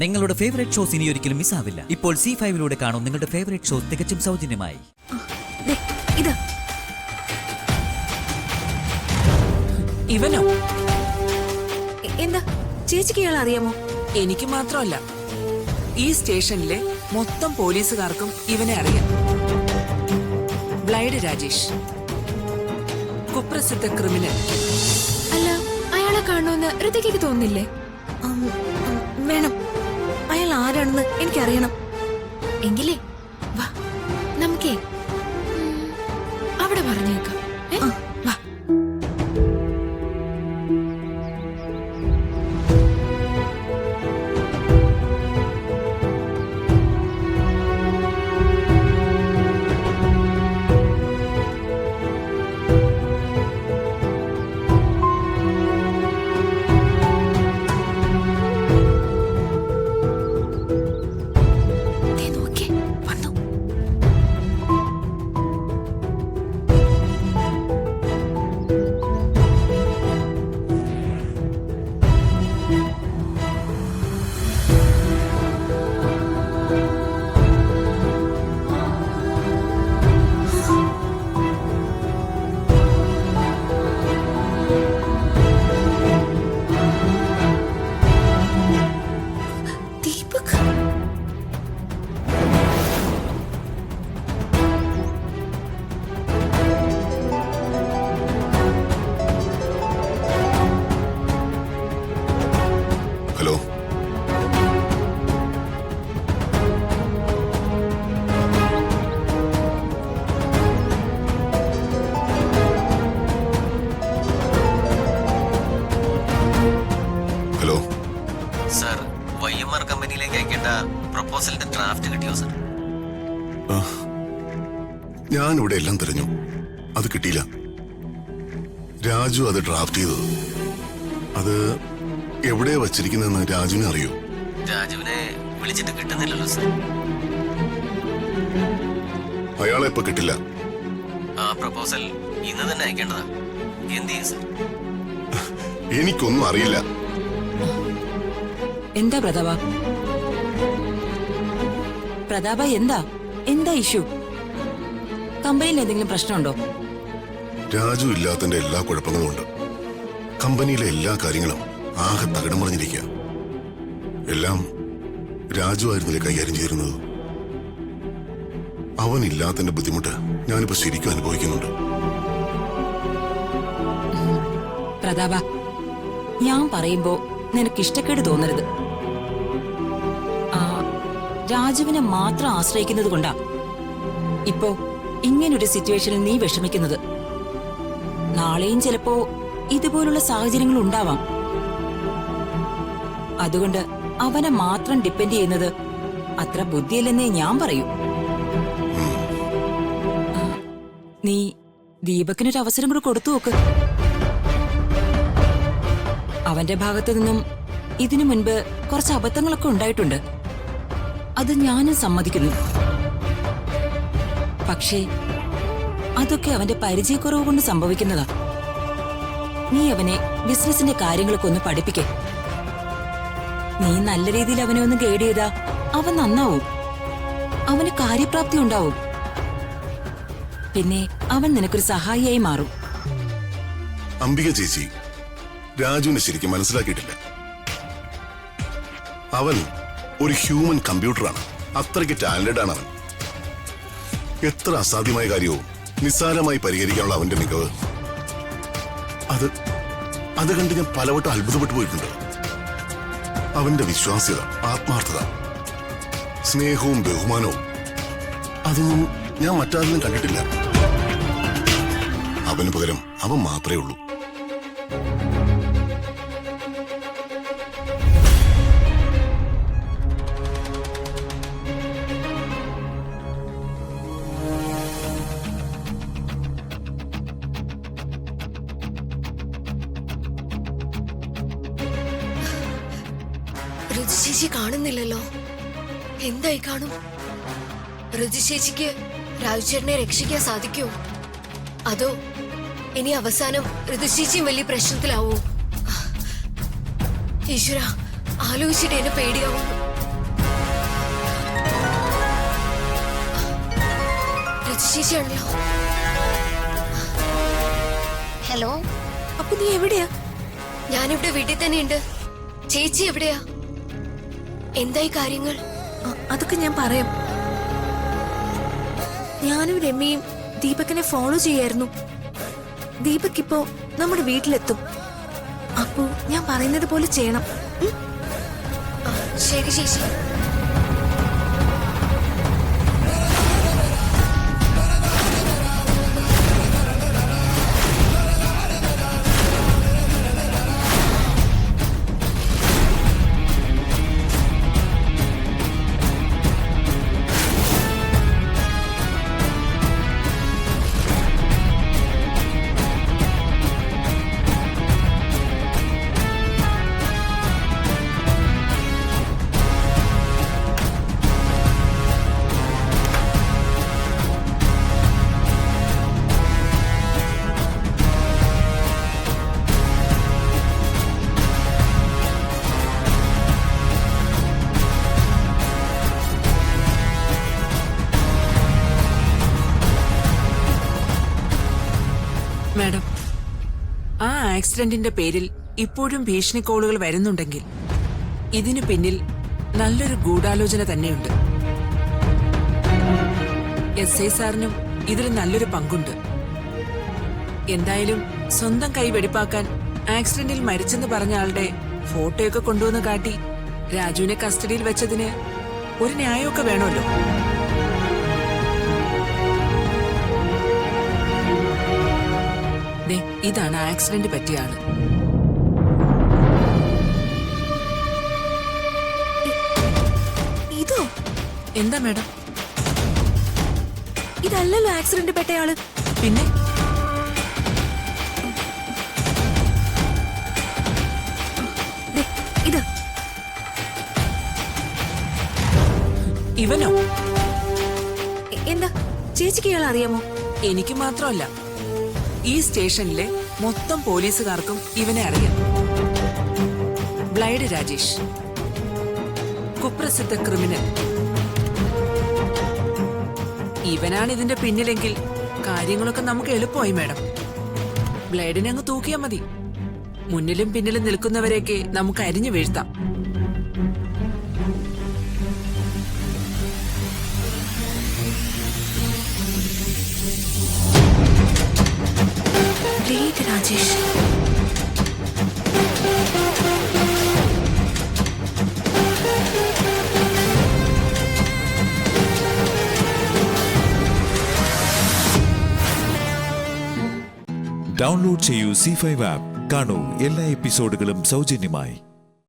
നിങ്ങളുടെ favourite shows ഇനി ഒരിക്കലും മിസ്സാവില്ല. ഇപ്പോൾ C5 കാണും നിങ്ങളുടെ ഫേവറേറ്റ് ഷോസ് തികച്ചും സൗജന്യമായി. ഇവനോ? എന്താ ചേച്ചിക്ക് ഇയാൾ അറിയാമോ? എനിക്ക് മാത്രമല്ല, ഈ സ്റ്റേഷനിലെ മൊത്തം പോലീസുകാർക്കും ഇവനെ അറിയാം. ബ്ലൈഡ് രാജേഷ്, കുപ്രസിദ്ധ ക്രിമിനൽ. അല്ല, അയാളെ കാണണമെന്ന് ഋതികയ്ക്ക് തോന്നുന്നില്ലേ? വേണം, അയാൾ ആരാണെന്ന് എനിക്കറിയണം. എങ്കിലേ വാ, നമുക്കേ അവിടെ പറഞ്ഞേക്കാം. വാ. ഹലോ, ഹലോ സർ, YMR കമ്പനിയിലേക്ക് അയക്കേണ്ട പ്രപ്പോസലിന്റെ ഡ്രാഫ്റ്റ് കിട്ടിയോ സർ? ഞാൻ ഇവിടെ എല്ലാം തിരഞ്ഞു, അത് കിട്ടിയില്ല. രാജു അത് ഡ്രാഫ്റ്റ് ചെയ്തത്. അത് എവിടെയാ വച്ചിരിക്കുന്നതെന്ന് രാജുവിനെ അറിയോ? രാജുവിനെ വിളിച്ചിട്ട് കിട്ടുന്നില്ലല്ലോ സർ. അയാളെ ഇപ്പൊ കിട്ടില്ല. ആ പ്രപ്പോസൽ ഇന്ന് തന്നെ അയക്കേണ്ടതാ. എന്ത് ചെയ്യും സർ? എനിക്കൊന്നും അറിയില്ല. എന്താ പ്രതാപ? പ്രതാപ, എന്താ ഇഷ്യൂ? കമ്പനിയിൽ എന്തെങ്കിലും പ്രശ്നമുണ്ടോ? രാജു ഇല്ലാത്തതിന്റെ എല്ലാ കുഴപ്പങ്ങളും ഉണ്ട്. കമ്പനിയിലെ എല്ലാ കാര്യങ്ങളും ആകെ തകിടം മറിഞ്ഞിരിക്കുക. എല്ലാം രാജു ആയിരുന്നില്ലേ കൈകാര്യം ചെയ്തിരുന്നത്. അവനില്ലാത്തതിന്റെ ബുദ്ധിമുട്ട് ഞാനിപ്പോ ശരിക്കും അനുഭവിക്കുന്നുണ്ട്. പ്രതാപ, ഞാൻ പറയുമ്പോ നിനക്ക് ഇഷ്ടക്കേട് തോന്നരുത്. രാജുവിനെ മാത്രം ആശ്രയിക്കുന്നത് കൊണ്ടാ ഇപ്പോ ഇങ്ങനൊരു സിറ്റുവേഷനിൽ നീ വിഷമിക്കുന്നത്. നാളെയും ചിലപ്പോ ഇതുപോലുള്ള സാഹചര്യങ്ങൾ ഉണ്ടാവാം. അതുകൊണ്ട് അവനെ മാത്രം ഡിപ്പെൻഡ് ചെയ്യുന്നത് അത്ര ബുദ്ധിയില്ലെന്നേ ഞാൻ പറയൂ. നീ ദീപക്കിനൊരു അവസരം കൂടെ കൊടുത്തു നോക്ക്. അവന്റെ ഭാഗത്തു നിന്നും ഇതിനു മുൻപ് കുറച്ച് അബദ്ധങ്ങളൊക്കെ ഉണ്ടായിട്ടുണ്ട്, അത് ഞാനും സമ്മതിക്കുന്നു. പക്ഷേ അതൊക്കെ അവന്റെ പരിചയക്കുറവ് കൊണ്ട് സംഭവിക്കുന്നതാ. നീ അവനെ ബിസിനസിന്റെ കാര്യങ്ങളൊക്കെ ഒന്ന് പഠിപ്പിക്കേ. നീ നല്ല രീതിയിൽ അവനെ ഒന്ന് ഗൈഡ് ചെയ്താ അവൻ നന്നാവും. അവന് കാര്യപ്രാപ്തി ഉണ്ടാവും. പിന്നെ അവൻ നിനക്കൊരു സഹായിയായി മാറും. അംബിക ചേച്ചി രാജുവിനെ ശരിക്കും മനസ്സിലാക്കിയിട്ടില്ല. അവൻ ഒരു ഹ്യൂമൻ കമ്പ്യൂട്ടറാണ്. അത്രയ്ക്ക് ടാലന്റഡ് ആണ് അവൻ. എത്ര അസാധ്യമായ കാര്യവും നിസ്സാരമായി പരിഹരിക്കാനുള്ള അവന്റെ മികവ്, അത് കണ്ട് ഞാൻ പലവട്ടം അത്ഭുതപ്പെട്ടു പോയിട്ടുണ്ട്. അവന്റെ വിശ്വാസ്യത, ആത്മാർത്ഥത, സ്നേഹവും ബഹുമാനവും അതൊന്നും ഞാൻ മറ്റാരിലും കണ്ടിട്ടില്ല. അവന് പകരം അവൻ മാത്രമേ ഉള്ളൂ. ഋതുചേച്ചി കാണുന്നില്ലല്ലോ. എന്തായി കാണും? ഋതുചേച്ചിക്ക് രാജുചേട്ടനെ രക്ഷിക്കാൻ സാധിക്കുമോ? അതോ ഇനി അവസാനം ഋതുചേച്ചിയും വലിയ പ്രശ്നത്തിലാവോ? ഈശ്വര, ആലോചിച്ചിട്ട് എന്നെ പേടിയാവുന്നു. ചേച്ചിയാണല്ലോ. ഹലോ, അപ്പൊ നീ എവിടെയാ? ഞാനിവിടെ വീട്ടിൽ തന്നെ ഉണ്ട്. ചേച്ചി എവിടെയാ? എന്തായി കാര്യങ്ങൾ? അതൊക്കെ ഞാൻ പറയാം. ഞാനും രമ്യയും ദീപകിനെ ഫോളോ ചെയ്യായിരുന്നു. ദീപക് ഇപ്പോ നമ്മുടെ വീട്ടിലെത്തും. അപ്പോ ഞാൻ പറയുന്നത് പോലെ ചെയ്യണം. ശരി ചേച്ചി. മാഡം, ആ ആക്സിഡന്റിന്റെ പേരിൽ ഇപ്പോഴും ഭീഷണി കോളുകൾ വരുന്നുണ്ടെങ്കിൽ ഇതിനു പിന്നിൽ നല്ലൊരു ഗൂഢാലോചന തന്നെയുണ്ട്. SI സാറിനും ഇതിൽ നല്ലൊരു പങ്കുണ്ട്. എന്തായാലും സ്വന്തം കൈ വെടിപ്പാക്കാൻ ആക്സിഡന്റിൽ മരിച്ചെന്ന് പറഞ്ഞ ആളുടെ ഫോട്ടോയൊക്കെ കൊണ്ടുവന്ന് കാട്ടി രാജുവിനെ കസ്റ്റഡിയിൽ വെച്ചതിന് ഒരു ന്യായമൊക്കെ വേണമല്ലോ. ഇതാണ് ആക്സിഡന്റ് പറ്റിയ ആള്. ഇതോ? എന്താ മാഡം? ഇതല്ലല്ലോ ആക്സിഡന്റ് പെട്ടയാള്. പിന്നെ ഇത് ഇവനോ? എന്താ ചേച്ചിക്ക് ഇയാൾ അറിയാമോ? എനിക്ക് മാത്രമല്ല, ഈ സ്റ്റേഷനിലെ മൊത്തം പോലീസുകാർക്കും ഇവനെ അറിയാം. ബ്ലൈഡ് രാജേഷ്, കുപ്രസിദ്ധ ക്രിമിനൽ. ഇവനാണ് ഇതിന്റെ പിന്നിലെങ്കിൽ കാര്യങ്ങളൊക്കെ നമുക്ക് എളുപ്പമായി മാഡം. ബ്ലൈഡിനെ അങ്ങ് തൂക്കിയാൽ മതി. മുന്നിലും പിന്നിലും നിൽക്കുന്നവരെയൊക്കെ നമുക്ക് അരിഞ്ഞു വീഴ്ത്താം. രാജേഷ്, ഡൗൺലോഡ് ചെയ്യൂ C5 ആപ്പ്. കാണൂ എല്ലാ എപ്പിസോഡുകളും സൗജന്യമായി.